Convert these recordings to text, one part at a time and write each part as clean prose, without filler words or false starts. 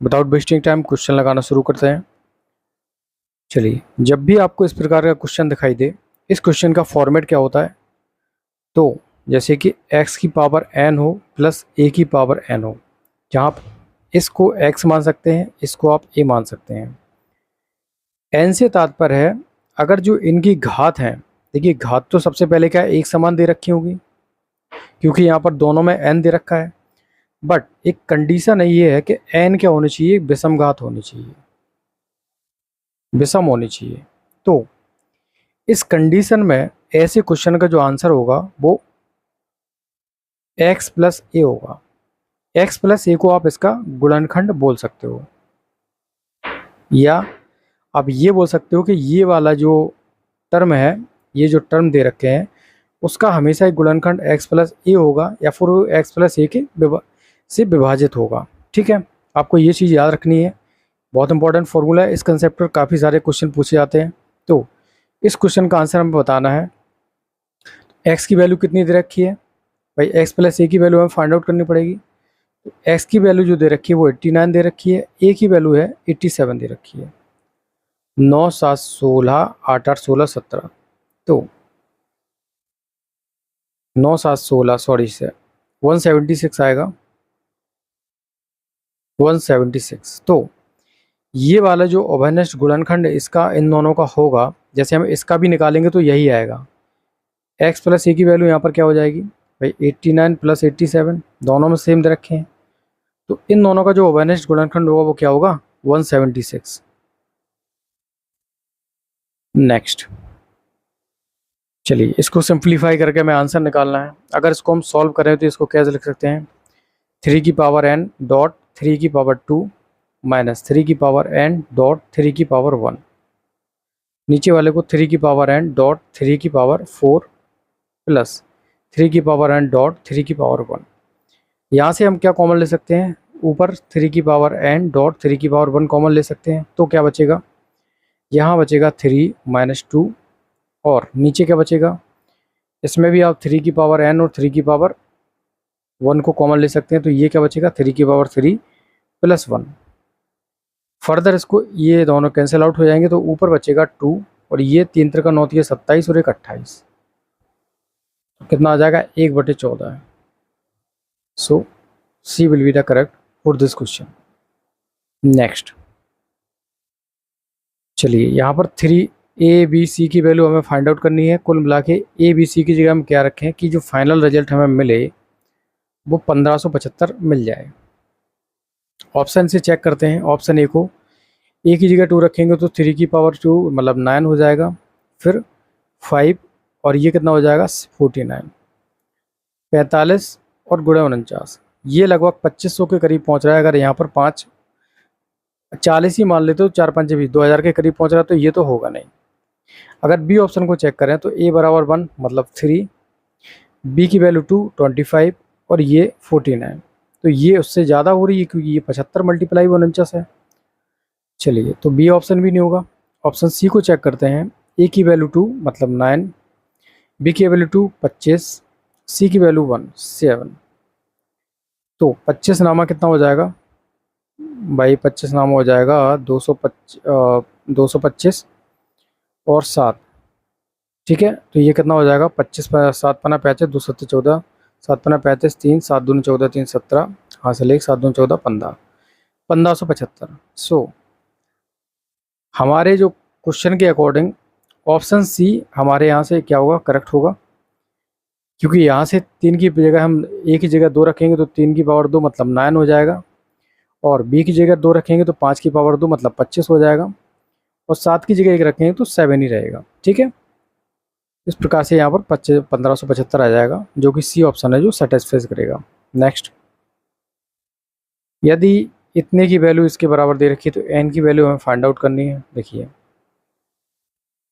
Without wasting time question लगाना शुरू करते हैं। चलिए, जब भी आपको इस प्रकार का क्वेश्चन दिखाई दे, इस क्वेश्चन का फॉर्मेट क्या होता है, तो जैसे कि x की पावर n हो प्लस a की पावर n हो, जहाँ आप इसको x मान सकते हैं, इसको आप a मान सकते हैं। n से तात्पर्य है अगर जो इनकी घात है, देखिए घात तो सबसे पहले क्या है, एक समान दे रखी होगी क्योंकि यहाँ पर दोनों में n दे रखा है। बट एक कंडीशन ये है कि n क्या होनी चाहिए, विषम घात होनी चाहिए, विषम होनी चाहिए। तो इस कंडीशन में ऐसे क्वेश्चन का जो आंसर होगा वो x प्लस ए होगा। x प्लस ए को आप इसका गुणनखंड बोल सकते हो, या आप ये बोल सकते हो कि ये वाला जो टर्म है, ये जो टर्म दे रखे हैं उसका हमेशा एक गुणनखंड x प्लस ए होगा, या फिर वो x प्लस ए के से विभाजित होगा। ठीक है, आपको ये चीज़ याद रखनी है, बहुत इंपॉर्टेंट फॉर्मूला है। इस कंसेप्ट पर काफ़ी सारे क्वेश्चन पूछे जाते हैं। तो इस क्वेश्चन का आंसर हमें बताना है। x की वैल्यू कितनी दे रखी है भाई, x प्लस ए की वैल्यू हमें फाइंड आउट करनी पड़ेगी। तो x की वैल्यू जो दे रखी है वो 89 दे रखी है, a की वैल्यू है 87 दे रखी है। 9 7 16 8 8 16 17, तो 9 7 16 सॉरी से 176 आएगा, 176। तो ये वाला जो अभिन्नष्ट गुणनखंड इसका इन दोनों का होगा, जैसे हम इसका भी निकालेंगे तो यही आएगा। x प्लस ए की वैल्यू यहाँ पर क्या हो जाएगी भाई, 89 प्लस 87, दोनों में सेम दे रखे हैं, तो इन दोनों का जो अभिन्नष्ट गुणनखंड होगा वो क्या होगा, 176। नेक्स्ट, चलिए इसको सिंप्लीफाई करके हमें आंसर निकालना है। अगर इसको हम सॉल्व करें तो इसको कैसे लिख सकते हैं, 3 की पावर n डॉट 3 की पावर 2 माइनस 3 की पावर n डॉट 3 की पावर 1, नीचे वाले को 3 की पावर n डॉट 3 की पावर 4 प्लस 3 की पावर n डॉट 3 की पावर 1। यहाँ से हम क्या कॉमन ले सकते हैं, ऊपर 3 की पावर n डॉट 3 की पावर 1 कॉमन ले सकते हैं, तो क्या बचेगा, यहाँ बचेगा 3 माइनस 2, और नीचे क्या बचेगा, इसमें भी आप 3 की पावर n और 3 की पावर 1 को कॉमन ले सकते हैं, तो ये क्या बचेगा, 3 की पावर 3 प्लस 1। फर्दर इसको ये दोनों कैंसिल आउट हो जाएंगे, तो ऊपर बचेगा 2, और ये 3 3 का 9 है 27 और 1 28, कितना आ जाएगा 1/14। So C will be the correct for this question. Next, चलिए यहाँ पर 3ABC की वैल्यू हमें फाइंड आउट करनी है। कुल मिला के ABC की जगह हम क्या रखें कि जो फाइनल रिजल्ट हमें मिले वो 1575 मिल जाए। ऑप्शन से चेक करते हैं। ऑप्शन ए को ए की जगह 2 रखेंगे तो 3 की पावर 2 मतलब 9 हो जाएगा, फिर 5 और ये कितना हो जाएगा 49, 45 और गुणे 49, ये लगभग 2500 के करीब पहुंच रहा है। अगर यहाँ पर 40 ही मान लेते तो 4 5 20 2000 के करीब पहुंच रहा है, तो ये तो होगा नहीं। अगर बी ऑप्शन को चेक करें तो ए बराबर 1 मतलब 3, बी की वैल्यू 2 25 और ये 49, तो ये उससे ज़्यादा हो रही है क्योंकि ये 75 मल्टीप्लाई 49 है। चलिए, तो बी ऑप्शन भी नहीं होगा। ऑप्शन सी को चेक करते हैं। ए की वैल्यू 2 मतलब 9, बी की वैल्यू 2 25, सी की वैल्यू 1 7, तो 25 नामा कितना हो जाएगा भाई, 25 नामा हो जाएगा 225 और 7। ठीक है, तो ये कितना हो जाएगा 25 7 पना 35 2 7 14, 7 पना 35 3 7 दूनी 14 3 17, हासिल 1 7 दूनी 14 15, 1575। सो हमारे जो क्वेश्चन के अकॉर्डिंग ऑप्शन सी हमारे यहाँ से क्या होगा, करेक्ट होगा, क्योंकि यहाँ से 3 की जगह हम ए की जगह 2 रखेंगे तो 3 की पावर 2 मतलब 9 हो जाएगा, और बी की जगह 2 रखेंगे तो 5 की पावर 2 मतलब 25 हो जाएगा, और 7 की जगह 1 रखेंगे तो 7 ही रहेगा। ठीक है, इस प्रकार से यहाँ पर 1575 आ जाएगा, जो कि सी ऑप्शन है जो सेटिस्फाई करेगा। नेक्स्ट, यदि इतने की वैल्यू इसके बराबर दे रखी है तो एन की वैल्यू हमें फाइंड आउट करनी है। देखिए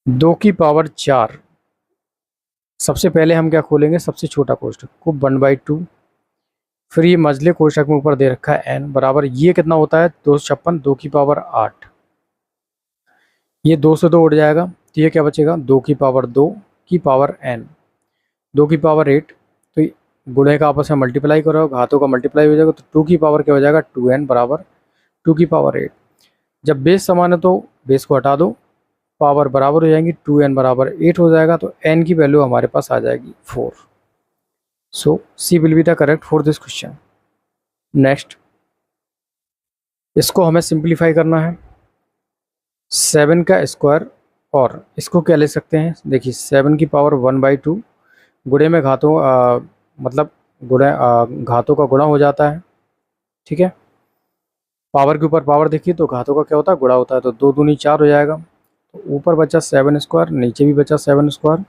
2 की पावर 4, सबसे पहले हम क्या खोलेंगे, सबसे छोटा कोष्ठक को 1/2, फिर ये मझले कोष्ठक में ऊपर दे रखा है n बराबर, ये कितना होता है 256, 2 की पावर 8, ये 2 से 2 उड़ जाएगा, तो ये क्या बचेगा 2 की पावर 2 की पावर n, 2 की पावर 8, तो गुणे का आपस में मल्टीप्लाई करो, घातों का मल्टीप्लाई हो जाएगा, तो 2 की पावर क्या हो जाएगा 2n बराबर 2 की पावर 8। जब बेस समान है तो बेस को हटा दो, पावर बराबर हो जाएंगी, 2n बराबर 8 हो जाएगा, तो n की वैल्यू हमारे पास आ जाएगी 4। So C will be the correct for this question. Next, इसको हमें सिंप्लीफाई करना है। 7 का स्क्वायर, और इसको क्या ले सकते हैं, देखिए 7 की पावर 1/2 गुणे में घातों मतलब गुणे घातों का गुणा हो जाता है, ठीक है। पावर के ऊपर पावर देखिए तो घातों का क्या होता है, गुणा होता है, तो 2 दूनी 4 हो जाएगा। तो ऊपर बचा 7 स्क्वायर, नीचे भी बचा 7 स्क्वायर,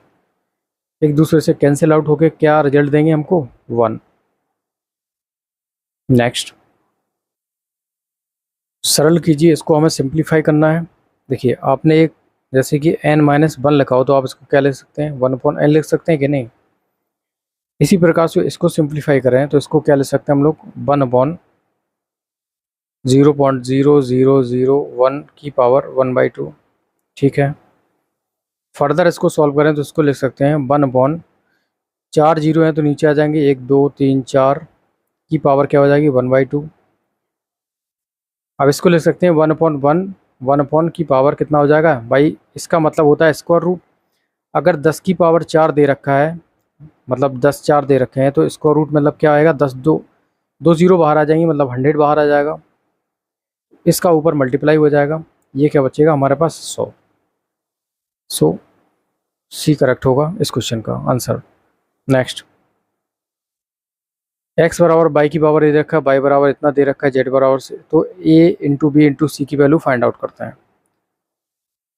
एक दूसरे से कैंसिल आउट होके क्या रिजल्ट देंगे हमको, 1। नेक्स्ट, सरल कीजिए, इसको हमें सिंप्लीफाई करना है। देखिए आपने एक, जैसे कि n-1 लिखा हो तो आप इसको क्या लिख सकते हैं, 1/n लिख सकते हैं कि नहीं। इसी प्रकार से इसको सिंप्लीफाई करें तो इसको क्या लिख सकते हैं हम लोग, 1/0.0001 की पावर 1/2, ठीक है। फर्दर इसको सॉल्व करें तो इसको लिख सकते हैं 1/4 जीरो है तो नीचे आ जाएंगे, 1 2 3 4 की पावर क्या हो जाएगी, 1/2। अब इसको लिख सकते हैं 1/1, 1 की पावर कितना हो जाएगा भाई, इसका मतलब होता है स्क्वायर रूट। अगर 10 की पावर 4 दे रखा है, मतलब 10 4 दे रखे हैं, तो स्क्वायर रूट मतलब क्या आएगा, 10 2, 2 जीरो बाहर आ जाएंगी, मतलब 100 बाहर आ जाएगा, इसका ऊपर मल्टीप्लाई हो जाएगा, ये क्या बचेगा हमारे पास, 100। सो सी करेक्ट होगा इस क्वेश्चन का आंसर। नेक्स्ट, एक्स बराबर बाई की पावर दे रखा है, बाई बराबर इतना दे रखा है, जेड बराबर से, तो ए इंटू बी इंटू सी की वैल्यू फाइंड आउट करते हैं।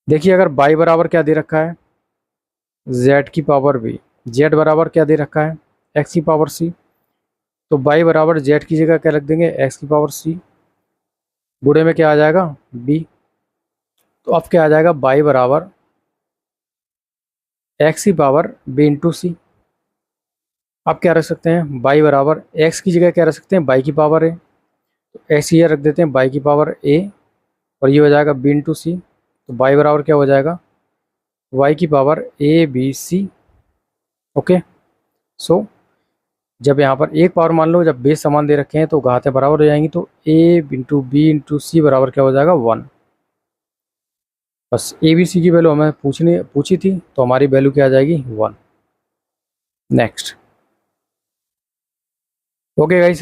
देखिए अगर बाई बराबर क्या दे रखा है, जेड की पावर बी, जेड बराबर क्या दे रखा है, एक्स की पावर सी, तो बाई बराबर जेड की जगह क्या रख देंगे, एक्स की पावर सी, गुणे में क्या आ जाएगा, बी। तो अब क्या आ जाएगा, बाई बराबर एक्स की पावर बी इंटू सी। अब क्या रख सकते हैं, बाई बराबर एक्स की जगह क्या रख सकते हैं, बाई की पावर ए, तो एक्स ये रख देते हैं बाई की पावर ए, और ये हो जाएगा बी इंटू सी। तो बाई बराबर क्या हो जाएगा, वाई की power A B C. Okay, so जब यहाँ पर एक पावर मान लो, जब बेस समान दे रखे हैं तो घातें बराबर हो जाएंगी, तो ए इंटू बी इंटू सी बराबर क्या हो जाएगा, 1। बस ए बी सी की वैल्यू हमें पूछी थी, तो हमारी वैल्यू क्या आ जाएगी, 1। Next, okay guys.